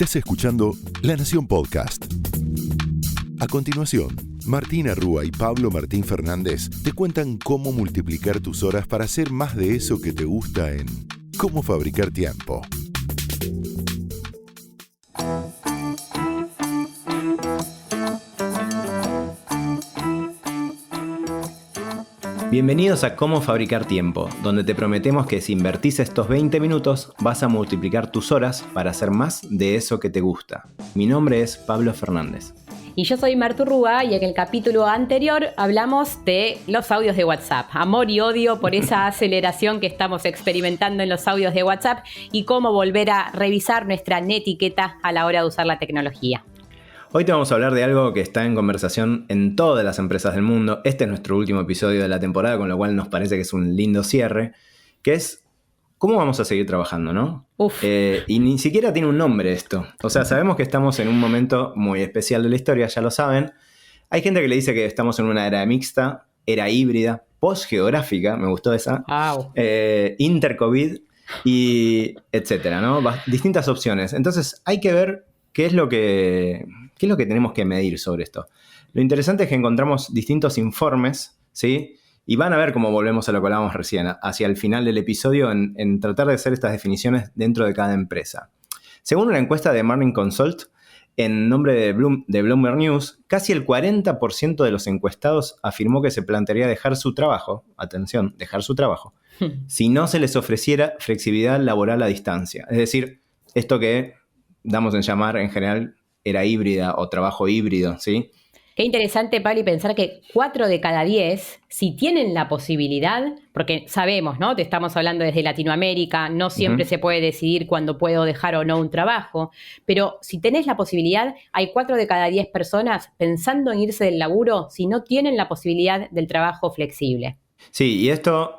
Estás escuchando La Nación Podcast. A continuación, Martín Arrúa y Pablo Martín Fernández te cuentan cómo multiplicar tus horas para hacer más de eso que te gusta en Cómo Fabricar Tiempo. Bienvenidos a Cómo Fabricar Tiempo, donde te prometemos que si invertís estos 20 minutos vas a multiplicar tus horas para hacer más de eso que te gusta. Mi nombre es Pablo Fernández. Y yo soy Martu Rúa y en el capítulo anterior hablamos de los audios de WhatsApp. Amor y odio por esa aceleración que estamos experimentando en los audios de WhatsApp y cómo volver a revisar nuestra netiqueta a la hora de usar la tecnología. Hoy te vamos a hablar de algo que está en conversación en todas las empresas del mundo. Este es nuestro último episodio de la temporada, con lo cual nos parece que es un lindo cierre, que es cómo vamos a seguir trabajando, ¿no? Y ni siquiera tiene un nombre esto. O sea, sabemos que estamos en un momento muy especial de la historia, ya lo saben. Hay gente que le dice que estamos en una era mixta, era híbrida, post-geográfica, me gustó esa, Wow. Inter-COVID y etcétera, ¿no? Distintas opciones. Entonces hay que ver ¿qué es lo que tenemos que medir sobre esto? Lo interesante es que encontramos distintos informes, ¿sí? Y van a ver cómo volvemos a lo que hablábamos recién, hacia el final del episodio, en tratar de hacer estas definiciones dentro de cada empresa. Según una encuesta de Morning Consult, en nombre de Bloomberg News, casi el 40% de los encuestados afirmó que se plantearía dejar su trabajo, atención, dejar su trabajo, si no se les ofreciera flexibilidad laboral a distancia. Es decir, esto que damos en llamar en general era híbrida o trabajo híbrido, ¿sí? Qué interesante, Pablo, y pensar que 4 de cada 10, si tienen la posibilidad, porque sabemos, ¿no? Te estamos hablando desde Latinoamérica, no siempre se puede decidir cuándo puedo dejar o no un trabajo, pero si tenés la posibilidad, hay 4 de cada 10 personas pensando en irse del laburo si no tienen la posibilidad del trabajo flexible. Sí, y esto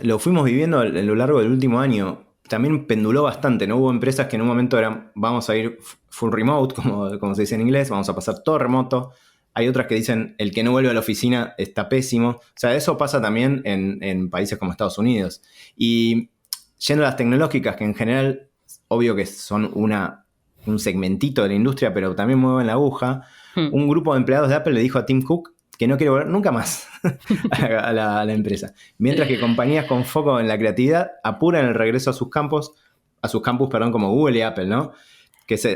lo fuimos viviendo a lo largo del último año. También penduló bastante, ¿no? Hubo empresas que en un momento eran, vamos a ir full remote, como se dice en inglés, vamos a pasar todo remoto. Hay otras que dicen, el que no vuelve a la oficina está pésimo. O sea, eso pasa también en países como Estados Unidos. Y yendo a las tecnológicas, que en general, obvio que son un segmentito de la industria, pero también mueven la aguja, un grupo de empleados de Apple le dijo a Tim Cook que no quiere volver nunca más a la empresa. Mientras que compañías con foco en la creatividad apuran el regreso a sus campus, como Google y Apple, ¿no?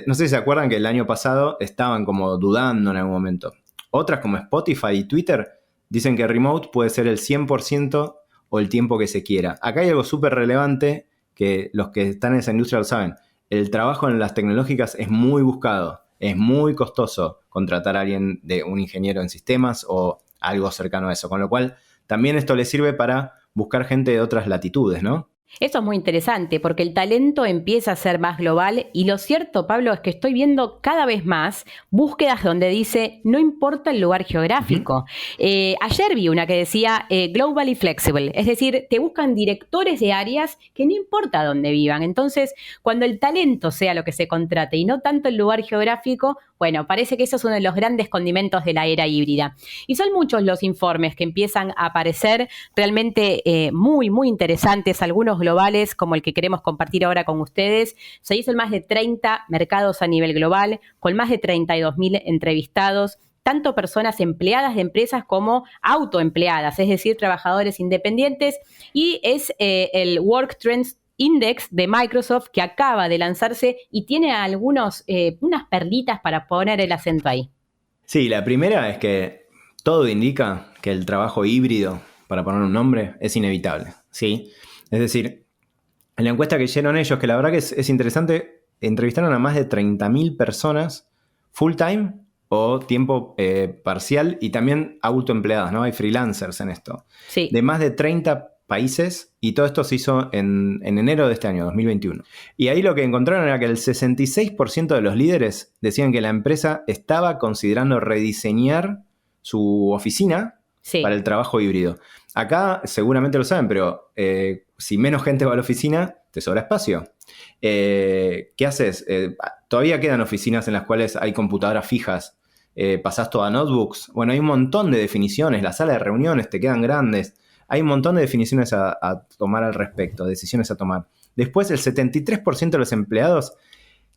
No sé si se acuerdan que el año pasado estaban como dudando en algún momento. Otras como Spotify y Twitter dicen que remote puede ser el 100% o el tiempo que se quiera. Acá hay algo súper relevante que los que están en esa industria lo saben. El trabajo en las tecnológicas es muy buscado. Es muy costoso contratar a alguien de un ingeniero en sistemas o algo cercano a eso. Con lo cual, también esto le sirve para buscar gente de otras latitudes, ¿no? Eso es muy interesante porque el talento empieza a ser más global y lo cierto, Pablo, es que estoy viendo cada vez más búsquedas donde dice no importa el lugar geográfico. Ayer vi una que decía globally flexible, es decir, te buscan directores de áreas que no importa dónde vivan. Entonces, cuando el talento sea lo que se contrate y no tanto el lugar geográfico, bueno, parece que eso es uno de los grandes condimentos de la era híbrida. Y son muchos los informes que empiezan a aparecer realmente muy, muy interesantes, algunos globales como el que queremos compartir ahora con ustedes. Se hizo en más de 30 mercados a nivel global, con más de 32.000 entrevistados, tanto personas empleadas de empresas como autoempleadas, es decir, trabajadores independientes, y es el Work Trends Index de Microsoft que acaba de lanzarse y tiene unas perlitas para poner el acento ahí. Sí, la primera es que todo indica que el trabajo híbrido, para poner un nombre, es inevitable, ¿sí? Es decir, en la encuesta que hicieron ellos, que la verdad que es interesante, entrevistaron a más de 30.000 personas full time o tiempo parcial y también autoempleadas, ¿no? Hay freelancers en esto. Sí. De más de 30 países y todo esto se hizo en enero de este año, 2021. Y ahí lo que encontraron era que el 66% de los líderes decían que la empresa estaba considerando rediseñar su oficina para el trabajo híbrido. Acá seguramente lo saben, pero si menos gente va a la oficina, te sobra espacio. ¿Qué haces? Todavía quedan oficinas en las cuales hay computadoras fijas. Pasás todo a notebooks. Bueno, hay un montón de definiciones. Las salas de reuniones te quedan grandes. Hay un montón de definiciones a tomar al respecto, decisiones a tomar. Después, el 73% de los empleados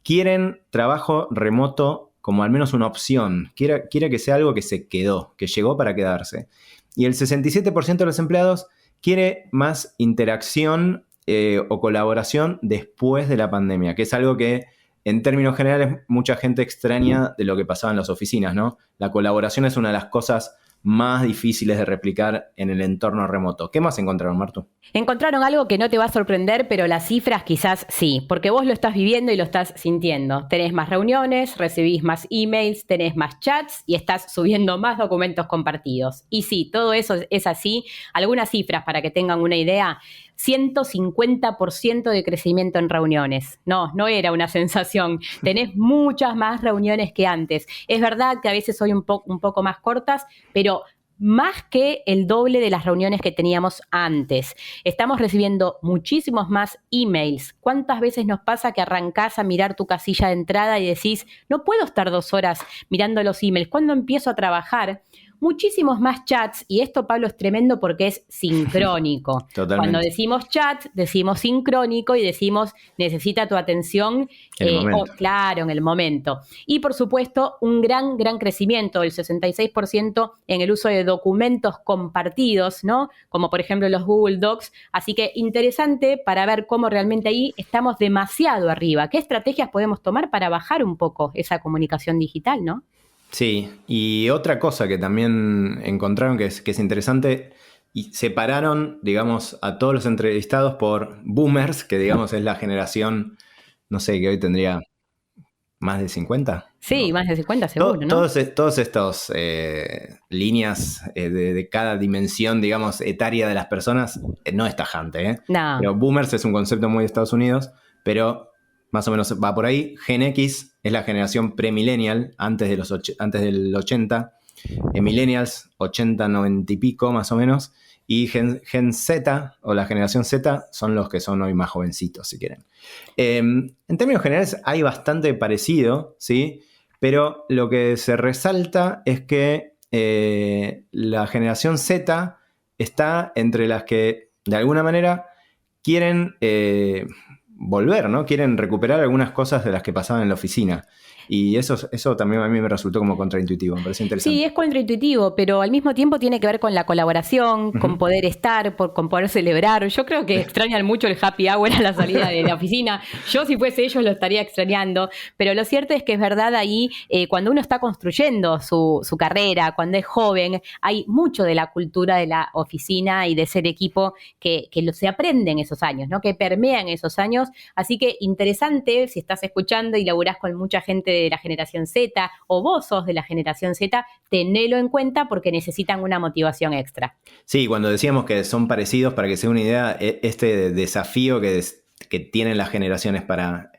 quieren trabajo remoto como al menos una opción. Quiere que sea algo que se quedó, que llegó para quedarse. Y el 67% de los empleados quiere más interacción o colaboración después de la pandemia, que es algo que en términos generales mucha gente extraña de lo que pasaba en las oficinas, ¿no? La colaboración es una de las cosas más difíciles de replicar en el entorno remoto. ¿Qué más encontraron, Martu? Encontraron algo que no te va a sorprender, pero las cifras quizás sí, porque vos lo estás viviendo y lo estás sintiendo. Tenés más reuniones, recibís más emails, tenés más chats y estás subiendo más documentos compartidos. Y sí, todo eso es así. Algunas cifras para que tengan una idea. 150% de crecimiento en reuniones. No era una sensación. Tenés muchas más reuniones que antes. Es verdad que a veces son un poco más cortas, pero más que el doble de las reuniones que teníamos antes. Estamos recibiendo muchísimos más emails. ¿Cuántas veces nos pasa que arrancás a mirar tu casilla de entrada y decís, no puedo estar 2 horas mirando los emails? ¿Cuándo empiezo a trabajar? Muchísimos más chats, y esto, Pablo, es tremendo porque es sincrónico. Totalmente. Cuando decimos chat, decimos sincrónico y decimos necesita tu atención claro, en el momento. Y por supuesto, un gran crecimiento, el 66% en el uso de documentos compartidos, ¿no? Como por ejemplo los Google Docs. Así que interesante para ver cómo realmente ahí estamos demasiado arriba. ¿Qué estrategias podemos tomar para bajar un poco esa comunicación digital, no? Sí, y otra cosa que también encontraron que es interesante, y separaron, digamos, a todos los entrevistados por boomers, que digamos es la generación, no sé, que hoy tendría más de 50. Sí, ¿no? más de 50 seguro, ¿no? Todos estos líneas de cada dimensión, digamos, etaria de las personas, no es tajante, ¿eh? No. Pero boomers es un concepto muy de Estados Unidos, pero más o menos va por ahí. Gen X es la generación premillennial, antes del 80. Millennials, 80, 90 y pico, más o menos. Y Gen Z, o la generación Z, son los que son hoy más jovencitos, si quieren. En términos generales hay bastante parecido, ¿sí? Pero lo que se resalta es que la generación Z está entre las que, de alguna manera, quieren volver, ¿no? Quieren recuperar algunas cosas de las que pasaban en la oficina. Y eso también a mí me resultó como contraintuitivo, me parece interesante. Sí, es contraintuitivo, pero al mismo tiempo tiene que ver con la colaboración, con poder estar, con poder celebrar. Yo creo que extrañan mucho el happy hour a la salida de la oficina. Yo, si fuese ellos, lo estaría extrañando. Pero lo cierto es que es verdad ahí, cuando uno está construyendo su carrera, cuando es joven, hay mucho de la cultura de la oficina y de ser equipo que se aprende en esos años, ¿no? Que permea en esos años. Así que interesante, si estás escuchando y laburás con mucha gente de la generación Z o vos sos de la generación Z, tenelo en cuenta porque necesitan una motivación extra. Sí, cuando decíamos que son parecidos, para que sea una idea, este desafío que tienen las generaciones para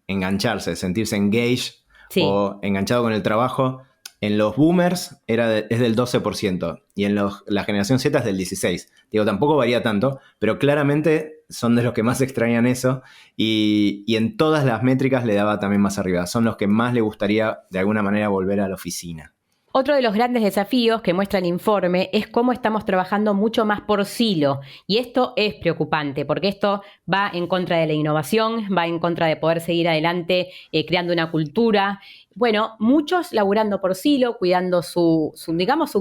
engancharse, sentirse engaged o enganchado con el trabajo, en los boomers es del 12% y en la generación Z es del 16%. Digo, tampoco varía tanto, pero claramente son de los que más extrañan eso y en todas las métricas le daba también más arriba. Son los que más le gustaría de alguna manera volver a la oficina. Otro de los grandes desafíos que muestra el informe es cómo estamos trabajando mucho más por silo. Y esto es preocupante porque esto va en contra de la innovación, va en contra de poder seguir adelante creando una cultura. Bueno, muchos laburando por silo, cuidando su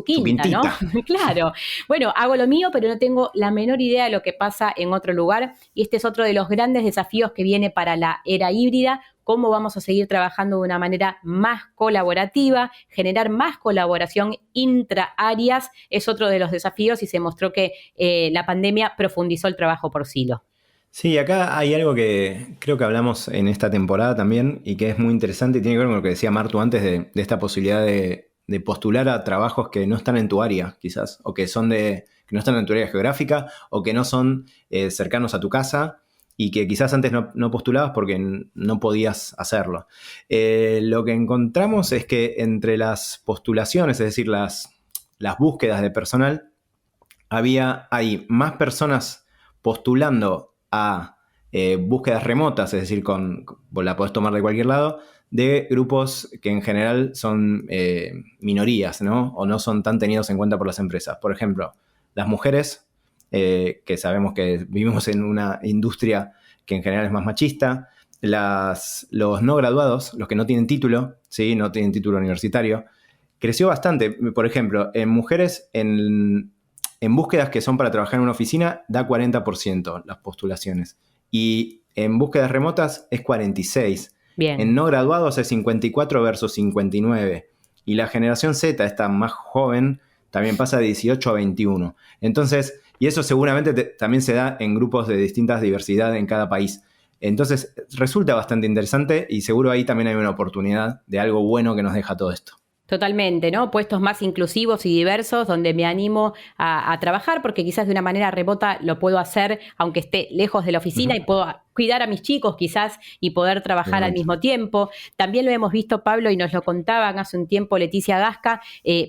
quinta, ¿no? Claro. Bueno, hago lo mío, pero no tengo la menor idea de lo que pasa en otro lugar. Y este es otro de los grandes desafíos que viene para la era híbrida. Cómo vamos a seguir trabajando de una manera más colaborativa, generar más colaboración intraáreas es otro de los desafíos y se mostró que la pandemia profundizó el trabajo por silo. Sí, acá hay algo que creo que hablamos en esta temporada también y que es muy interesante y tiene que ver con lo que decía Martu antes de esta posibilidad de postular a trabajos que no están en tu área, quizás, o que no están en tu área geográfica o que no son cercanos a tu casa y que quizás antes no postulabas porque no podías hacerlo. Lo que encontramos es que entre las postulaciones, es decir, las búsquedas de personal, hay más personas postulando a búsquedas remotas, es decir, vos la podés tomar de cualquier lado, de grupos que en general son minorías, ¿no? O no son tan tenidos en cuenta por las empresas. Por ejemplo, las mujeres, que sabemos que vivimos en una industria que en general es más machista, los no graduados, los que no tienen título, ¿sí? No tienen título universitario, creció bastante. Por ejemplo, en mujeres, en búsquedas que son para trabajar en una oficina, da 40% las postulaciones. Y en búsquedas remotas es 46%. Bien. En no graduados es 54 versus 59. Y la generación Z, esta más joven, también pasa de 18 a 21. Entonces, y eso seguramente también se da en grupos de distintas diversidad en cada país. Entonces, resulta bastante interesante y seguro ahí también hay una oportunidad de algo bueno que nos deja todo esto. Totalmente, ¿no? Puestos más inclusivos y diversos donde me animo a trabajar porque quizás de una manera remota lo puedo hacer aunque esté lejos de la oficina y puedo cuidar a mis chicos quizás y poder trabajar al mismo tiempo. También lo hemos visto, Pablo, y nos lo contaban hace un tiempo Leticia Gasca,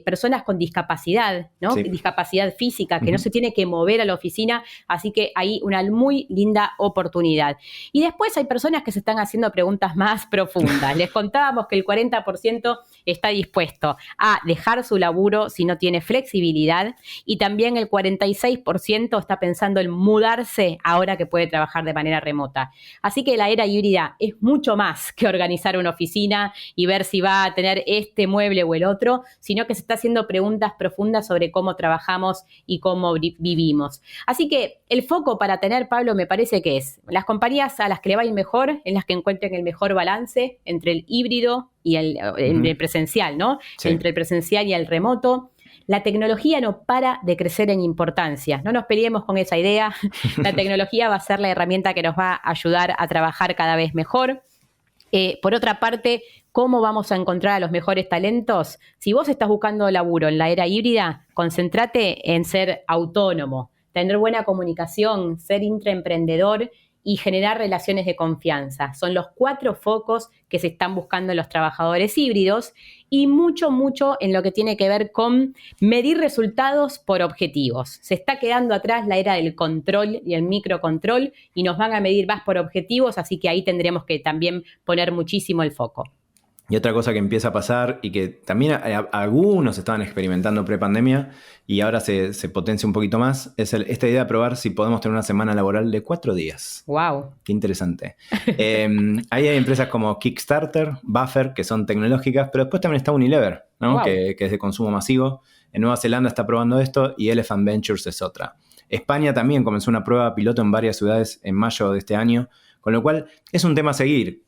personas con discapacidad, ¿no? Sí. Discapacidad física, que no se tiene que mover a la oficina, así que hay una muy linda oportunidad. Y después hay personas que se están haciendo preguntas más profundas. Les contábamos que el 40% está dispuesto a dejar su laburo si no tiene flexibilidad y también el 46% está pensando en mudarse ahora que puede trabajar de manera remota. Así que la era híbrida es mucho más que organizar una oficina y ver si va a tener este mueble o el otro, sino que se está haciendo preguntas profundas sobre cómo trabajamos y cómo vivimos. Así que el foco para tener, Pablo, me parece que es las compañías a las que le va a ir mejor, en las que encuentren el mejor balance entre el híbrido y el presencial, ¿no? Sí. Entre el presencial y el remoto. La tecnología no para de crecer en importancia. No nos peleemos con esa idea. La tecnología va a ser la herramienta que nos va a ayudar a trabajar cada vez mejor. Por otra parte, ¿cómo vamos a encontrar a los mejores talentos? Si vos estás buscando laburo en la era híbrida, concéntrate en ser autónomo, tener buena comunicación, ser intraemprendedor y generar relaciones de confianza. Son los 4 focos que se están buscando en los trabajadores híbridos y mucho en lo que tiene que ver con medir resultados por objetivos. Se está quedando atrás la era del control y el microcontrol y nos van a medir más por objetivos, así que ahí tendremos que también poner muchísimo el foco. Y otra cosa que empieza a pasar y que también algunos estaban experimentando pre-pandemia y ahora se potencia un poquito más, es esta idea de probar si podemos tener una semana laboral de 4 días. ¡Wow! ¡Qué interesante! Ahí hay empresas como Kickstarter, Buffer, que son tecnológicas, pero después también está Unilever, ¿no? Wow. Que es de consumo masivo. En Nueva Zelanda está probando esto y Elephant Ventures es otra. España también comenzó una prueba piloto en varias ciudades en mayo de este año, con lo cual es un tema a seguir.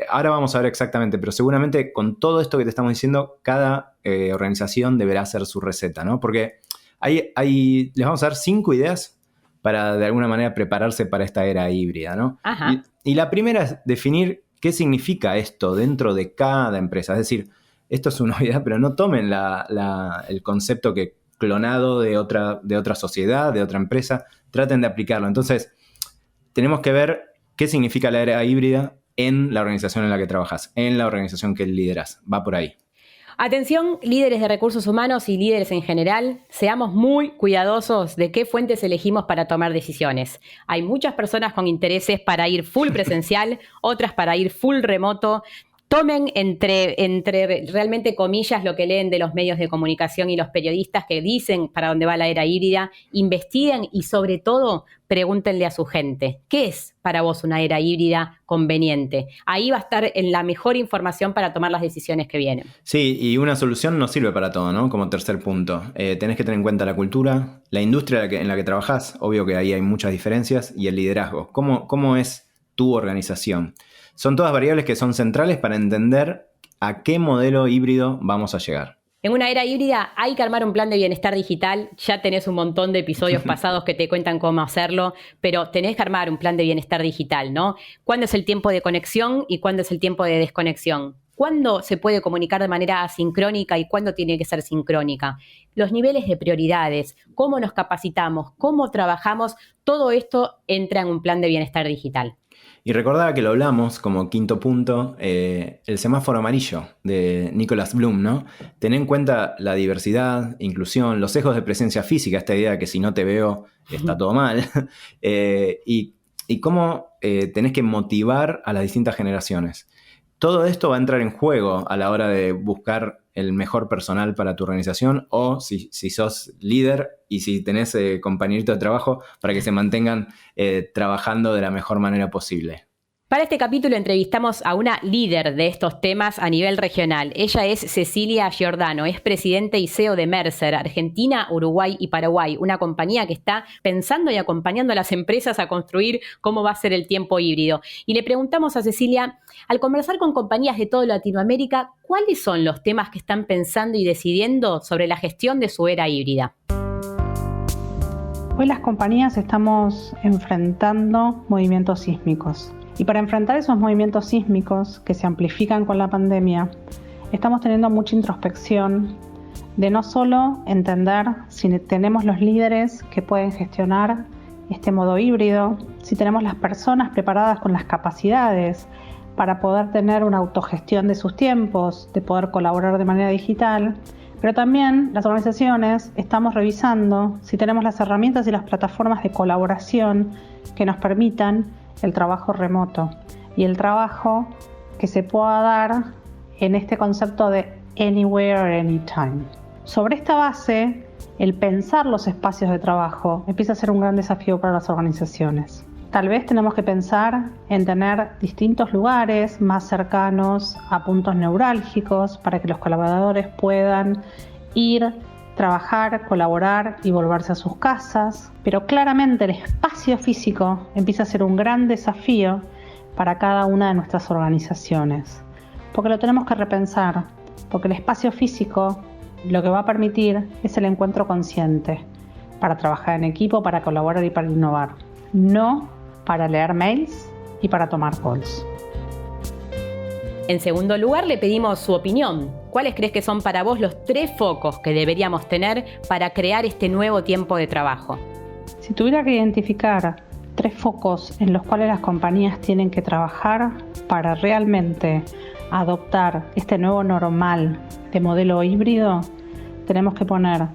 Ahora vamos a ver exactamente, pero seguramente con todo esto que te estamos diciendo, cada organización deberá hacer su receta, ¿no? Porque les vamos a dar 5 ideas para de alguna manera prepararse para esta era híbrida, ¿no? Y la primera es definir qué significa esto dentro de cada empresa. Es decir, esto es una idea, pero no tomen el concepto que clonado de otra sociedad, de otra empresa, traten de aplicarlo. Entonces, tenemos que ver qué significa la era híbrida en la organización en la que trabajas, en la organización que lideras. Va por ahí. Atención, líderes de recursos humanos y líderes en general, seamos muy cuidadosos de qué fuentes elegimos para tomar decisiones. Hay muchas personas con intereses para ir full presencial, otras para ir full remoto. Tomen entre realmente comillas lo que leen de los medios de comunicación y los periodistas que dicen para dónde va la era híbrida, investiguen y sobre todo pregúntenle a su gente, ¿qué es para vos una era híbrida conveniente? Ahí va a estar en la mejor información para tomar las decisiones que vienen. Sí, y una solución no sirve para todo, ¿no? Como tercer punto. Tenés que tener en cuenta la cultura, la industria en la que trabajás, obvio que ahí hay muchas diferencias, y el liderazgo. ¿Cómo es tu organización? Son todas variables que son centrales para entender a qué modelo híbrido vamos a llegar. En una era híbrida hay que armar un plan de bienestar digital. Ya tenés un montón de episodios pasados que te cuentan cómo hacerlo, pero tenés que armar un plan de bienestar digital, ¿no? ¿Cuándo es el tiempo de conexión y cuándo es el tiempo de desconexión? ¿Cuándo se puede comunicar de manera asincrónica y cuándo tiene que ser sincrónica? Los niveles de prioridades, cómo nos capacitamos, cómo trabajamos, todo esto entra en un plan de bienestar digital. Y recordaba que lo hablamos como quinto punto, el semáforo amarillo de Nicholas Bloom, ¿no? Ten en cuenta la diversidad, inclusión, los sesgos de presencia física, esta idea de que si no te veo está todo mal, y cómo tenés que motivar a las distintas generaciones. Todo esto va a entrar en juego a la hora de buscar el mejor personal para tu organización o si sos líder y si tenés compañeritos de trabajo para que se mantengan trabajando de la mejor manera posible. Para este capítulo entrevistamos a una líder de estos temas a nivel regional. Ella es Cecilia Giordano, es presidente y CEO de Mercer, Argentina, Uruguay y Paraguay, una compañía que está pensando y acompañando a las empresas a construir cómo va a ser el tiempo híbrido. Y le preguntamos a Cecilia, al conversar con compañías de toda Latinoamérica, ¿cuáles son los temas que están pensando y decidiendo sobre la gestión de su era híbrida? Hoy las compañías estamos enfrentando movimientos sísmicos. Y para enfrentar esos movimientos sísmicos que se amplifican con la pandemia, estamos teniendo mucha introspección de no solo entender si tenemos los líderes que pueden gestionar este modo híbrido, si tenemos las personas preparadas con las capacidades para poder tener una autogestión de sus tiempos, de poder colaborar de manera digital, pero también las organizaciones estamos revisando si tenemos las herramientas y las plataformas de colaboración que nos permitan el trabajo remoto y el trabajo que se pueda dar en este concepto de anywhere, anytime. Sobre esta base, el pensar los espacios de trabajo empieza a ser un gran desafío para las organizaciones. Tal vez tenemos que pensar en tener distintos lugares más cercanos a puntos neurálgicos para que los colaboradores puedan ir, trabajar, colaborar y volverse a sus casas, pero claramente el espacio físico empieza a ser un gran desafío para cada una de nuestras organizaciones, porque lo tenemos que repensar, porque el espacio físico lo que va a permitir es el encuentro consciente para trabajar en equipo, para colaborar y para innovar, no para leer mails y para tomar calls. En segundo lugar, le pedimos su opinión. ¿Cuáles crees que son para vos los 3 focos que deberíamos tener para crear este nuevo tiempo de trabajo? Si tuviera que identificar 3 focos en los cuales las compañías tienen que trabajar para realmente adoptar este nuevo normal de modelo híbrido, tenemos que poner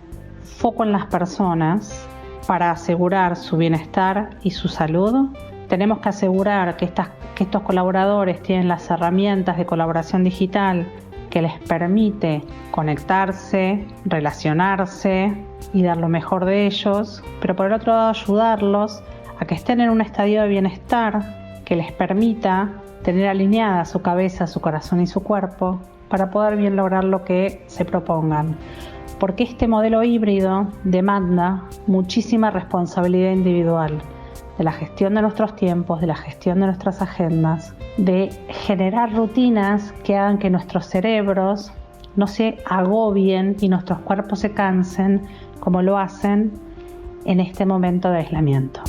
foco en las personas para asegurar su bienestar y su salud. Tenemos que asegurar que estos colaboradores tienen las herramientas de colaboración digital que les permite conectarse, relacionarse y dar lo mejor de ellos, pero por el otro lado ayudarlos a que estén en un estadio de bienestar que les permita tener alineada su cabeza, su corazón y su cuerpo para poder bien lograr lo que se propongan. Porque este modelo híbrido demanda muchísima responsabilidad individual de la gestión de nuestros tiempos, de la gestión de nuestras agendas, de generar rutinas que hagan que nuestros cerebros no se agobien y nuestros cuerpos se cansen como lo hacen en este momento de aislamiento.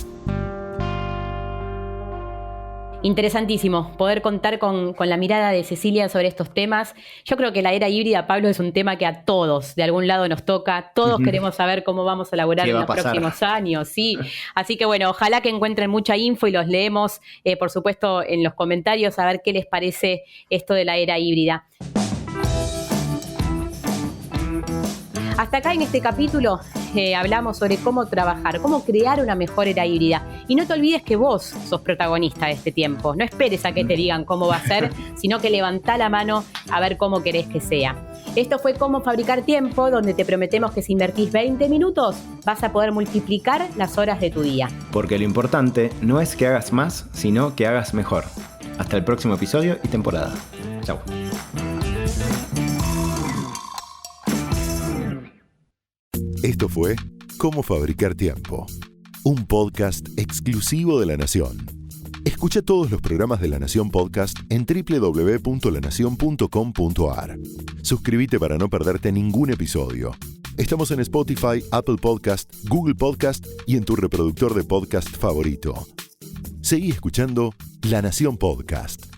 Interesantísimo poder contar con la mirada de Cecilia sobre estos temas. Yo creo que la era híbrida, Pablo, es un tema que a todos de algún lado nos toca. Todos queremos saber cómo vamos a laburar en los próximos años. Sí. Así que bueno, ojalá que encuentren mucha info y los leemos, por supuesto, en los comentarios a ver qué les parece esto de la era híbrida. Hasta acá en este capítulo hablamos sobre cómo trabajar, cómo crear una mejor era híbrida. Y no te olvides que vos sos protagonista de este tiempo. No esperes a que te digan cómo va a ser, sino que levantá la mano a ver cómo querés que sea. Esto fue Cómo Fabricar Tiempo, donde te prometemos que si invertís 20 minutos, vas a poder multiplicar las horas de tu día. Porque lo importante no es que hagas más, sino que hagas mejor. Hasta el próximo episodio y temporada. Chau. Esto fue Cómo Fabricar Tiempo, un podcast exclusivo de La Nación. Escucha todos los programas de La Nación Podcast en www.lanacion.com.ar. Suscríbete para no perderte ningún episodio. Estamos en Spotify, Apple Podcast, Google Podcast y en tu reproductor de podcast favorito. Seguí escuchando La Nación Podcast.